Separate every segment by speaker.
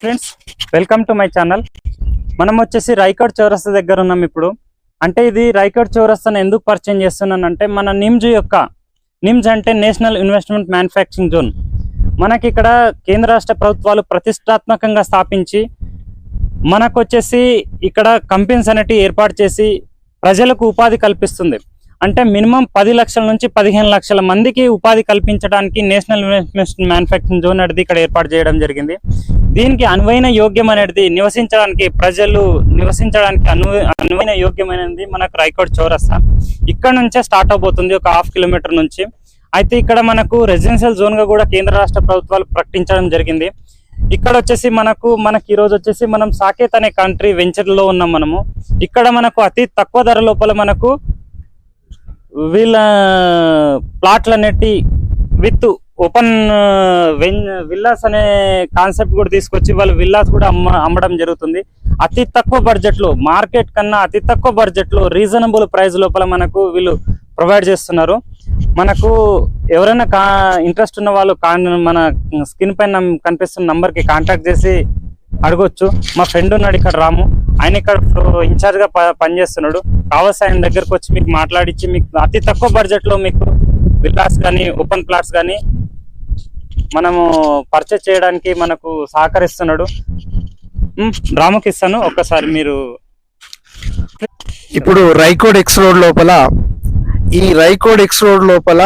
Speaker 1: Friends, welcome to my channel. మనం వచ్చేసి రాయకోడ్ చౌరస్తా దగ్గర ఉన్నాం ఇప్పుడు. అంటే ఇది రాయకోడ్ చౌరస్తాను ఎందుకు పరిచయం చేస్తున్నానంటే మన నిమ్జ్ అంటే నేషనల్ ఇన్వెస్ట్మెంట్ మ్యానుఫ్యాక్చరింగ్ జోన్. మనకి ఇక్కడ కేంద్ర రాష్ట్ర ప్రభుత్వాలు ప్రతిష్టాత్మకంగా స్థాపించి మనకు వచ్చేసి ఇక్కడ కంపెనీస్ అనేటివి ఏర్పాటు చేసి ప్రజలకు ఉపాధి కల్పిస్తుంది. అంటే మినిమం 10 లక్షల నుంచి 15 లక్షల మందికి ఉపాధి కల్పించడానికి నేషనల్ ఇన్వెస్ట్మెంట్ మ్యానుఫ్యాక్చరింగ్ జోన్ అనేది ఇక్కడ ఏర్పాటు చేయడం జరిగింది. దీనికి అనువైన యోగ్యం అనేది ప్రజలు నివసించడానికి అనువైన యోగ్యమైనది మనకు రాయకోడ్ చౌరస్తా. ఇక్కడ నుంచే స్టార్ట్ అవబోతుంది, ఒక 1/2 కిలోమీటర్ నుంచి. అయితే ఇక్కడ మనకు రెసిడెన్షియల్ జోన్ గా కూడా కేంద్ర రాష్ట్ర ప్రభుత్వాలు ప్రకటించడం జరిగింది. ఇక్కడ వచ్చేసి మనకి ఈరోజు వచ్చేసి మనం సాకేత్ అనే కంట్రీ వెంచర్ లో ఉన్నాం మనము. ఇక్కడ మనకు అతి తక్కువ ధర లోపల మనకు వీళ్ళ ప్లాట్లు అనేటి విత్ ఓపెన్ విల్లాస్ అనే కాన్సెప్ట్ కూడా తీసుకొచ్చి వాళ్ళు విల్లాస్ కూడా అమ్మడం జరుగుతుంది. అతి తక్కువ బడ్జెట్ లో, మార్కెట్ కన్నా అతి తక్కువ బడ్జెట్ లో రీజనబుల్ ప్రైస్ లోపల మనకు వీళ్ళు ప్రొవైడ్ చేస్తున్నారు. మనకు ఎవరైనా ఇంట్రెస్ట్ ఉన్న వాళ్ళు మన స్క్రీన్ పైన కనిపిస్తున్న నంబర్ కి కాంటాక్ట్ చేసి అడగొచ్చు. మా ఫ్రెండ్ ఉన్నాడు ఇక్కడ, రాము, ఆయన ఇక్కడ ఇన్ఛార్జ్ గా పనిచేస్తున్నాడు. కావాల్సి ఆయన దగ్గరకు వచ్చి మీకు మాట్లాడించి మీకు అతి తక్కువ బడ్జెట్ లో మీకు విల్లాస్ కానీ ఓపెన్ ప్లాట్స్ కానీ మనము పర్చేజ్ చేయడానికి మనకు సహకరిస్తున్నాడు. రాముకి ఇస్తాను, ఒక్కసారి మీరు.
Speaker 2: ఇప్పుడు రాయకోడ్ ఎక్స్ రోడ్ లోపల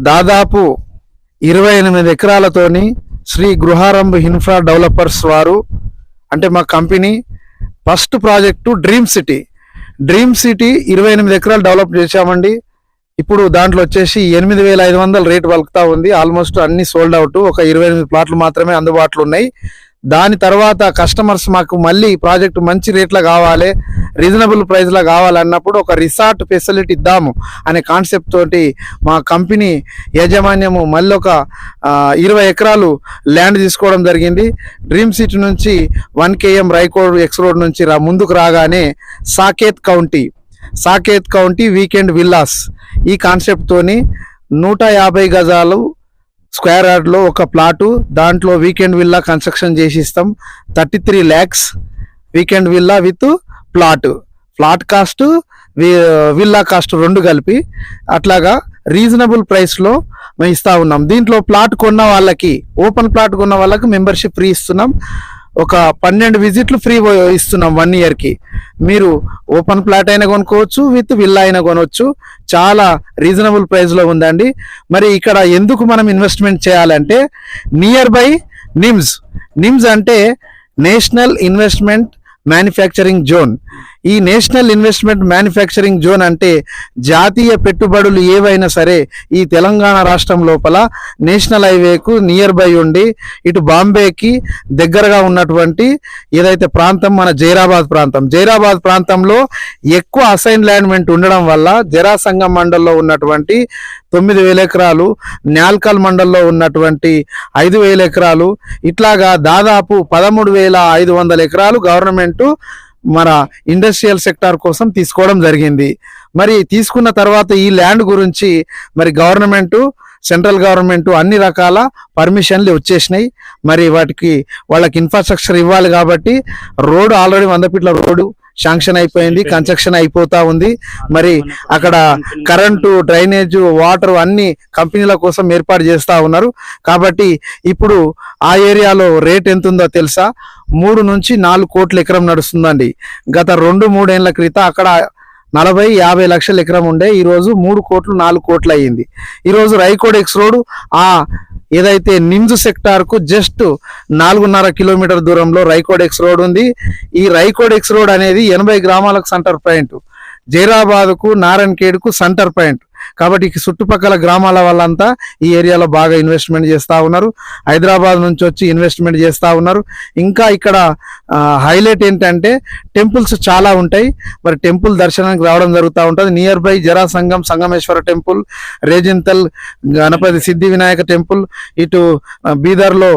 Speaker 2: దాదాపు 28 ఎకరాలతోని శ్రీ గృహారంభ ఇన్ఫ్రా డెవలపర్స్ వారు, అంటే మా company first project dream city 28 ఎకరాలు డెవలప్ చేశామండి. ఇప్పుడు దాంట్లో వచ్చేసి 8,500 రేట్ పలుకుతా ఉంది. ఆల్మోస్ట్ అన్ని సోల్డ్ అవుట్. ఒక 28 ప్లాట్లు మాత్రమే అందుబాటులో ఉన్నాయి. దాని తర్వాత కస్టమర్స్ మాకు మళ్ళీ ప్రాజెక్టు మంచి రేట్లో కావాలి, రీజనబుల్ ప్రైస్లో కావాలన్నప్పుడు ఒక రిసార్ట్ ఫెసిలిటీ ఇద్దాము అనే కాన్సెప్ట్ తోటి మా కంపెనీ యాజమాన్యము మళ్ళీ ఒక 20 ఎకరాలు ల్యాండ్ తీసుకోవడం జరిగింది. డ్రీమ్ సిటీ నుంచి 1 km రాయకోడ్ ఎక్స్ రోడ్ నుంచి ముందుకు రాగానే సాకేత్ కౌంటీ వీకెండ్ విల్లాస్ ఈ కాన్సెప్ట్ తోని 150 గజాలు స్క్వేర్ యార్డ్లో ఒక ప్లాటు, దాంట్లో వీకెండ్ విల్లా కన్స్ట్రక్షన్ చేసి ఇస్తాం. 33 lakhs weekend villa with flat cost, villa cost 2 కలిపి అట్లాగా రీజనబుల్ ప్రైస్లో మేము ఇస్తా ఉన్నాం. దీంట్లో ప్లాట్ కొన్న వాళ్ళకి, ఓపెన్ ప్లాట్ కొన్న వాళ్ళకి మెంబర్షిప్ ఫ్రీ ఇస్తున్నాం. ఒక 12 విజిట్లు ఫ్రీ ఇస్తున్నాం 1 yearకి. మీరు ఓపెన్ ప్లాట్ అయినా కొనుక్కోవచ్చు, విత్ విల్లా అయినా కొనవచ్చు. చాలా రీజనబుల్ ప్రైస్లో ఉందండి. మరి ఇక్కడ ఎందుకు మనం ఇన్వెస్ట్మెంట్ చేయాలంటే నియర్ బై నిమ్స్ అంటే నేషనల్ ఇన్వెస్ట్మెంట్ మ్యానుఫ్యాక్చరింగ్ జోన్. ఈ నేషనల్ ఇన్వెస్ట్మెంట్ మ్యానుఫ్యాక్చరింగ్ జోన్ అంటే జాతీయ పెట్టుబడులు ఏవైనా సరే ఈ తెలంగాణ రాష్ట్రం లోపల నేషనల్ హైవేకు నియర్ బై ఉండి ఇటు బాంబేకి దగ్గరగా ఉన్నటువంటి ఏదైతే ప్రాంతం మన జైరాబాద్ ప్రాంతంలో ఎక్కువ అసైన్ ల్యాండ్మెంట్ ఉండడం వల్ల జరాసంగం మండల్లో ఉన్నటువంటి 9,000 ఎకరాలు, న్యాల్కల్ మండల్లో ఉన్నటువంటి 5,000 ఎకరాలు, ఇట్లాగా దాదాపు 13,500 ఎకరాలు గవర్నమెంట్ మన ఇండస్ట్రియల్ సెక్టార్ కోసం తీసుకోవడం జరిగింది. మరి తీసుకున్న తర్వాత ఈ ల్యాండ్ గురించి మరి సెంట్రల్ గవర్నమెంట్ అన్ని రకాల పర్మిషన్లు వచ్చేసినాయి. మరి వాళ్ళకి ఇన్ఫ్రాస్ట్రక్చర్ ఇవ్వాలి కాబట్టి రోడ్డు ఆల్రెడీ 100 ఫీట్ల రోడ్డు శాంక్షన్ అయిపోయింది, కన్స్ట్రక్షన్ అయిపోతా ఉంది. మరి అక్కడ కరెంటు, డ్రైనేజ్, వాటర్ అన్ని కంపెనీల కోసం ఏర్పాటు చేస్తా ఉన్నారు. కాబట్టి ఇప్పుడు ఆ ఏరియాలో రేట్ ఎంత ఉందో తెలుసా? 3 నుంచి 4 కోట్ల ఎకరం నడుస్తుందండి. గత 2-3 ఏళ్ల క్రితం అక్కడ 40-50 లక్షల ఎకరం ఉండే, ఈరోజు 3 కోట్లు 4 కోట్లు అయ్యింది. ఈరోజు రాయకోడ్ ఎక్స్ రోడ్ ఏదైతే నిమ్స్ సెక్టార్ కు జస్ట్ 4.5 కిలోమీటర్ దూరంలో రాయకోడ్ ఎక్స్ రోడ్ ఉంది. ఈ రాయకోడ్ ఎక్స్ రోడ్ అనేది 80 గ్రామాలకు సెంటర్ పాయింట్, జైరాబాద్ కు, నారాయణఖేడ్ కు సెంటర్ పాయింట్. కాబట్టి చుట్టుపక్కల గ్రామాల వాళ్ళంతా ఈ ఏరియాలో బాగా ఇన్వెస్ట్మెంట్ చేస్తూ ఉన్నారు. హైదరాబాద్ నుంచి వచ్చి ఇన్వెస్ట్మెంట్ చేస్తూ ఉన్నారు. ఇంకా ఇక్కడ హైలైట్ ఏంటంటే టెంపుల్స్ చాలా ఉంటాయి. మరి టెంపుల్ దర్శనానికి రావడం జరుగుతూ ఉంటుంది. Near by Sangameshwara temple, Rejinthal Ganapati Siddhi Vinayaka temple, ఇటు బీదర్లో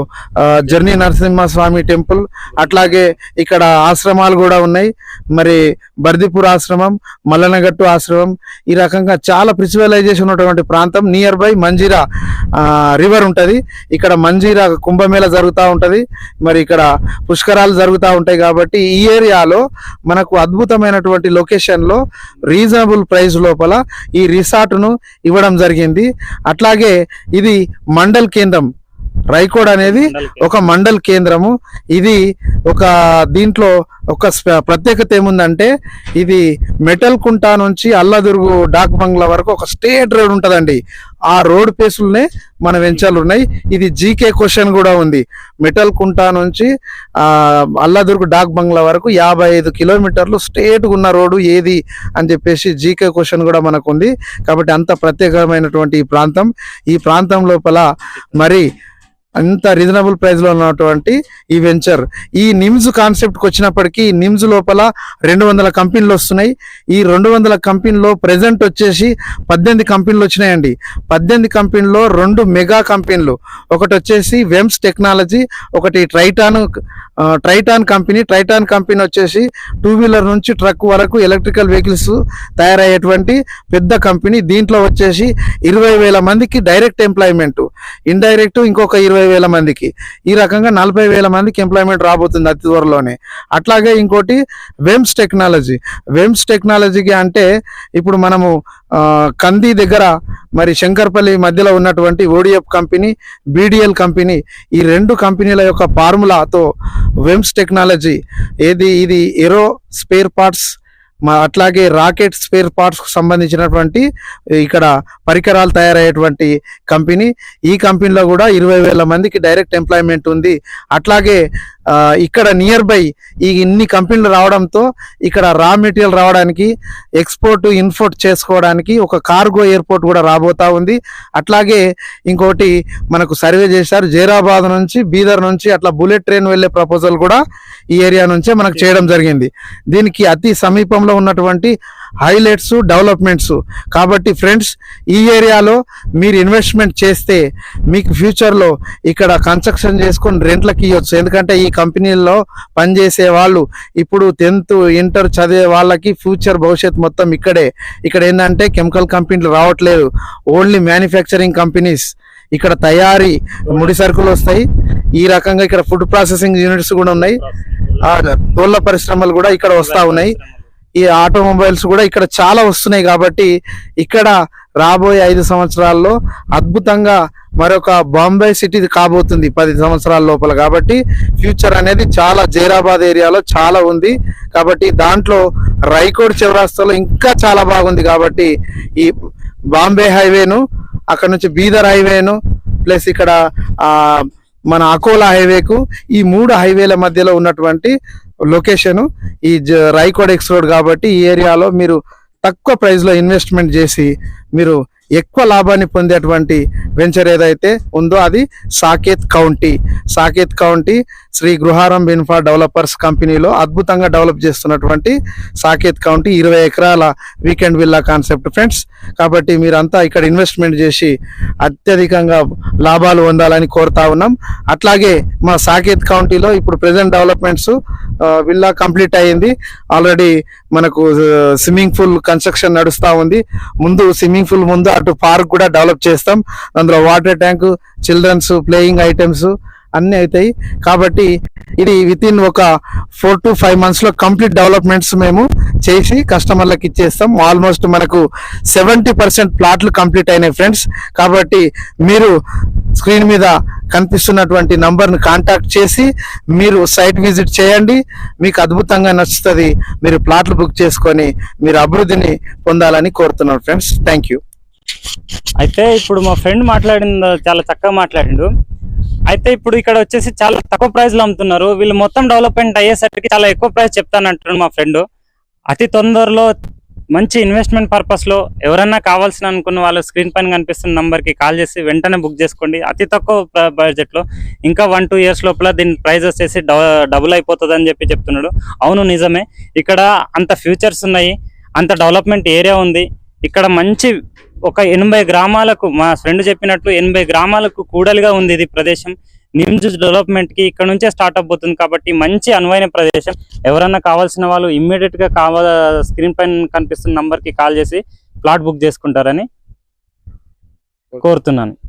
Speaker 2: జర్నీ నరసింహస్వామి టెంపుల్, అట్లాగే ఇక్కడ ఆశ్రమాలు కూడా ఉన్నాయి. మరి బర్దిపూర్ ఆశ్రమం, మల్లనగట్టు ఆశ్రమం, ఈ రకంగా చాలా స్పిరిచువలైజేషన్ ఉన్నటువంటి ప్రాంతం. నియర్ బై మంజీరా రివర్ ఉంటుంది. ఇక్కడ మంజీరా కుంభమేళ జరుగుతూ ఉంటుంది, మరి ఇక్కడ పుష్కరాలు జరుగుతూ ఉంటాయి. కాబట్టి ఈ ఏరియాలో మనకు అద్భుతమైనటువంటి లొకేషన్లో రీజనబుల్ ప్రైస్ లోపల ఈ రిసార్ట్ను ఇవ్వడం జరిగింది. అట్లాగే ఇది మండల్ కేంద్రం. రాయకోడ్ అనేది ఒక మండల్ కేంద్రము. ఇది ఒక దీంట్లో ఒక ప్రత్యేకత ఏముందంటే, ఇది మెటల్ కుంటా నుంచి అల్లదుర్గు డాక్ బంగ్లా వరకు ఒక స్టేట్ రోడ్ ఉంటుందండి. ఆ రోడ్ పేసులనే మన వెంచర్లు ఉన్నాయి. ఇది జీకే క్వశ్చన్ కూడా ఉంది. మెటల్ కుంటా నుంచి అల్లదుర్గు డాక్ బంగ్లా వరకు 55 కిలోమీటర్లు స్ట్రేట్ ఉన్న రోడ్డు ఏది అని చెప్పేసి జీకే క్వశ్చన్ కూడా మనకు ఉంది. కాబట్టి అంత ప్రత్యేకమైనటువంటి ఈ ప్రాంతం లోపల మరి అంత రీజనబుల్ ప్రైస్ లో ఉన్నటువంటి ఈ వెంచర్. ఈ నిమ్స్ కాన్సెప్ట్కి వచ్చినప్పటికీ నిమ్స్ లోపల 200 కంపెనీలు వస్తున్నాయి. ఈ 200 కంపెనీలో ప్రెసెంట్ వచ్చేసి 18 కంపెనీలు వచ్చినాయండి. 18 కంపెనీలో 2 మెగా కంపెనీలు, ఒకటి వచ్చేసి వెమ్స్ టెక్నాలజీ, ఒకటి ట్రైటాన్ కంపెనీ. ట్రైటాన్ కంపెనీ వచ్చేసి 2 వీలర్ నుంచి ట్రక్ వరకు ఎలక్ట్రికల్ వెహికల్స్ తయారయ్యేటువంటి పెద్ద కంపెనీ. దీంట్లో వచ్చేసి 20,000 మందికి డైరెక్ట్ ఎంప్లాయ్మెంట్, ఇండైరెక్ట్ ఇంకొక 20,000 మందికి, ఈ రకంగా 40,000 మందికి ఎంప్లాయ్మెంట్ రాబోతుంది అతి త్వరలోనే. అట్లాగే ఇంకోటి వెమ్స్ టెక్నాలజీకి అంటే ఇప్పుడు మనము కంది దగ్గర మరి శంకర్పల్లి మధ్యలో ఉన్నటువంటి ఓడిఎఫ్ కంపెనీ, బీడిఎల్ కంపెనీ, ఈ 2 కంపెనీల యొక్క ఫార్ములాతో వెమ్స్ టెక్నాలజీ ఇది ఏరో స్పేర్ పార్ట్స్, అట్లాగే రాకెట్ స్పేర్ పార్ట్స్ కు సంబంధించినటువంటి ఇక్కడ పరికరాలు తయారయ్యేటువంటి కంపెనీ. ఈ కంపెనీలో కూడా 20,000 మందికి డైరెక్ట్ ఎంప్లాయ్మెంట్ ఉంది. అట్లాగే ఇక్కడ నియర్ బై ఈ ఇన్ని కంపెనీలు రావడంతో ఇక్కడ రా మెటీరియల్ రావడానికి, ఎక్స్పోర్ట్ ఇన్పోర్ట్ చేసుకోవడానికి ఒక కార్గో ఎయిర్పోర్ట్ కూడా రాబోతా ఉంది. అట్లాగే ఇంకోటి మనకు సర్వే చేశారు, జైరాబాద్ నుంచి బీదర్ నుంచి అట్లా బుల్లెట్ ట్రైన్ వెళ్ళే ప్రపోజల్ కూడా ఈ ఏరియా నుంచే మనకు చేయడం జరిగింది. దీనికి అతి సమీపంలో ఉన్నటువంటి హైలైట్స్ డెవలప్మెంట్స్. కాబట్టి ఫ్రెండ్స్, ఈ ఏరియాలో మీరు ఇన్వెస్ట్మెంట్ చేస్తే మీకు ఫ్యూచర్లో ఇక్కడ కన్స్ట్రక్షన్ చేసుకొని రెంట్లకి ఇవ్వచ్చు. ఎందుకంటే ఈ కంపెనీల్లో పనిచేసే వాళ్ళు ఇప్పుడు 10th ఇంటర్ చదివే వాళ్ళకి ఫ్యూచర్ భవిష్యత్ మొత్తం ఇక్కడ ఏంటంటే కెమికల్ కంపెనీలు రావట్లేదు, ఓన్లీ మ్యానుఫ్యాక్చరింగ్ కంపెనీస్. ఇక్కడ తయారీ ముడి సరుకులు వస్తాయి. ఈ రకంగా ఇక్కడ ఫుడ్ ప్రాసెసింగ్ యూనిట్స్ కూడా ఉన్నాయి. కోళ్ళ పరిశ్రమలు కూడా ఇక్కడ వస్తా ఉన్నాయి. ఈ ఆటోమొబైల్స్ కూడా ఇక్కడ చాలా వస్తున్నాయి. కాబట్టి ఇక్కడ రాబోయే 5 సంవత్సరాల్లో అద్భుతంగా మరొక బాంబే సిటీ కాబోతుంది 10 సంవత్సరాల లోపల. కాబట్టి ఫ్యూచర్ అనేది చాలా జైరాబాద్ ఏరియాలో చాలా ఉంది. కాబట్టి దాంట్లో రాయకోడ్ చౌరాస్తాలో ఇంకా చాలా బాగుంది. కాబట్టి ఈ బాంబే హైవేను, అక్కడ నుంచి బీదర్ హైవేను, ప్లస్ ఇక్కడ మన అకోలా హైవేకు, ఈ 3 హైవేల మధ్యలో ఉన్నటువంటి లొకేషన్ ఈ రాయకోడ్ ఎక్స్ రోడ్. కాబట్టి ఈ ఏరియాలో మీరు తక్కువ ప్రైస్ లో ఇన్వెస్ట్మెంట్ చేసి మీరు ఎక్కువ లాభాన్ని పొందేటువంటి వెంచర్ ఏదైతే ఉందో అది Saket County Sri Griharambh Infra Developers కంపెనీలో అద్భుతంగా డెవలప్ చేస్తున్నటువంటి సాకేత్ కౌంటీ 20 ఎకరాల వీకెండ్ విల్లా కాన్సెప్ట్ ఫ్రెండ్స్. కాబట్టి మీరంతా ఇక్కడ ఇన్వెస్ట్మెంట్ చేసి అత్యధికంగా లాభాలు పొందాలని కోరుతా ఉన్నాం. అట్లాగే మా సాకేత్ కౌంటీలో ఇప్పుడు ప్రెజెంట్ డెవలప్మెంట్స్ విల్లా కంప్లీట్ అయ్యింది. ఆల్రెడీ మనకు స్విమ్మింగ్ పూల్ కన్స్ట్రక్షన్ నడుస్తూ ఉంది. ముందు స్విమ్మింగ్ పూల్ ముందు అటు పార్క్ కూడా డెవలప్ చేస్తాం. అందులో water tank, children's playing items అన్ని అవుతాయి. కాబట్టి ఇది వితిన్ ఒక 4 to 5 months లో కంప్లీట్ డెవలప్మెంట్స్ మేము చేసి కస్టమర్లకు ఇచ్చేస్తాం. ఆల్మోస్ట్ మనకు 70% ప్లాట్లు కంప్లీట్ అయినాయి ఫ్రెండ్స్. కాబట్టి మీరు స్క్రీన్ మీద కనిపిస్తున్నటువంటి నంబర్ను కాంటాక్ట్ చేసి మీరు సైట్ విజిట్ చేయండి. మీకు అద్భుతంగా నచ్చుతుంది. మీరు ప్లాట్లు బుక్ చేసుకొని మీరు అభివృద్ధిని పొందాలని కోరుతున్నాను ఫ్రెండ్స్. Thank you.
Speaker 1: అయితే ఇప్పుడు మా ఫ్రెండ్ మాట్లాడింది చాలా చక్కగా మాట్లాడిండు. అయితే ఇప్పుడు ఇక్కడ వచ్చేసి చాలా తక్కువ ప్రైస్ లో అమ్ముతున్నారు. వీళ్ళు మొత్తం డెవలప్మెంట్ అయ్యేసరికి చాలా ఎక్కువ ప్రైస్ చెప్తానంటున్నాడు మా ఫ్రెండ్. అతి తొందరలో మంచి ఇన్వెస్ట్మెంట్ పర్పస్ లో ఎవరన్నా కావాల్సిన అనుకున్న వాళ్ళు స్క్రీన్ పైన కనిపిస్తున్న నంబర్ కి కాల్ చేసి వెంటనే బుక్ చేసుకోండి. అతి తక్కువ బడ్జెట్ లో, ఇంకా 1-2 years లోపల దీని ప్రైస్ వచ్చేసి డబుల్ అయిపోతుంది అని చెప్తున్నాడు. అవును, నిజమే. ఇక్కడ అంత ఫ్యూచర్స్ ఉన్నాయి, అంత డెవలప్మెంట్ ఏరియా ఉంది. ఇక్కడ మంచి ఒక 80 గ్రామాలకు, మా ఫ్రెండ్ చెప్పినట్లు 80 గ్రామాలకు కూడలిగా ఉంది ఇది ప్రదేశం. నిమ్స్ డెవలప్మెంట్ కి ఇక్కడ నుంచే స్టార్ట్ అవబోతుంది. కాబట్టి మంచి అనువైన ప్రదేశం. ఎవరన్నా కావాల్సిన వాళ్ళు ఇమ్మీడియట్ గా స్క్రీన్ పైన కనిపిస్తున్న నంబర్ కి కాల్ చేసి ప్లాట్ బుక్ చేసుకుంటారని కోరుతున్నాను.